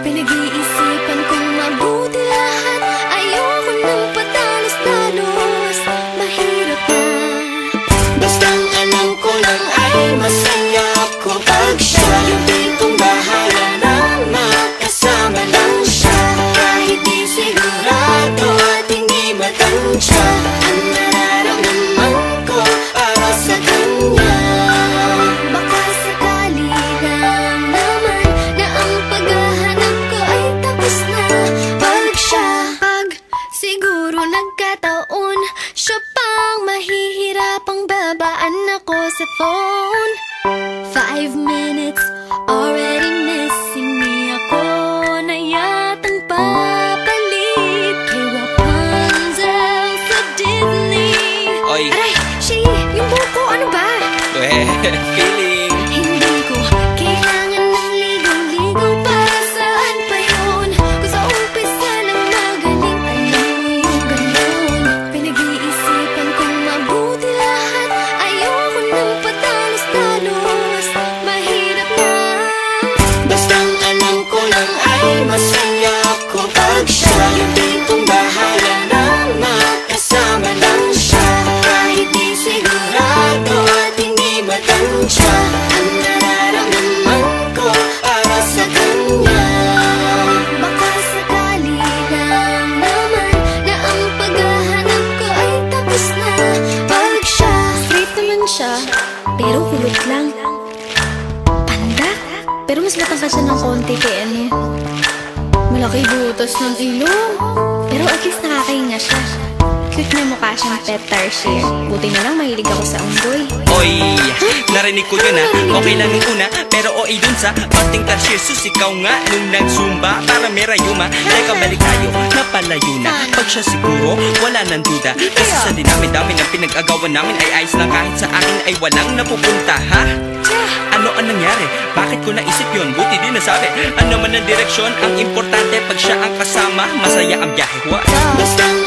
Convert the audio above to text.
Pinag-iisipan kong mabuti lahat. Ayoko nang patalos-talos. Mahirap na. Bastang alam ko lang ay masaya ako pag siya yung tipong bahala na makasama lang siya. Kahit di sigurado at hindi matansya, ang nararamdaman ko para sa kanya. Baka sakali lang naman na ang paghahanap ko ay tapos na. Pag siya, pag siguro nagkataon, siya pang mahihirapang babaan ako sa phone. 5 minutes, already missing me. Ako na yatang papalit kay Rapunzel sa Disney. Oy. Aray, Shay, yung buko, ano ba? Feeling. Hindi ko kailangan ng ligaw-ligaw. Para saan pa yun? Kung sa umpisa lang magaling, alam mo yung ganun. Pinag-iisipan kong mabuti lahat. Ayoko nang patalos-talos. Mahirap na. Bastang alam ko lang ay masaya ako pag siya yung tipong bahala na makasama lang siya. Kahit di sigurado at hindi matansya, ang nararamdaman ko para sa kanya. Baka sakali lang naman na ang paghahanap ko ay tapos na. Pag siya, straight naman siya, pero kulot lang. Panda, pero mas matangkad siya ng konti kay ano. Malaki butas ng ilong, pero at least nakakahinga siya. Cute na mukha siyang pet tarsier. Buti na lang mahilig ako sa unggoy. Oy, narinig ko yun okay lang nung una, pero oy dun sa pating tarsier. Ikaw nga nung nag-zumba para may rayuma. Teka balik tayo, napalayo na. Pag siya siguro, wala nang duda. Kasi sa dinami-dami ng pinag-agawan namin ay ayos lang. Kahit sa akin ay walang napupunta, ha? Ano ang nangyari? Bakit ko naisip yun? Buti din nasabi. Ano man ang direksyon, ang importante pag siya ang kasama, masaya ang biyahe. What? Bastang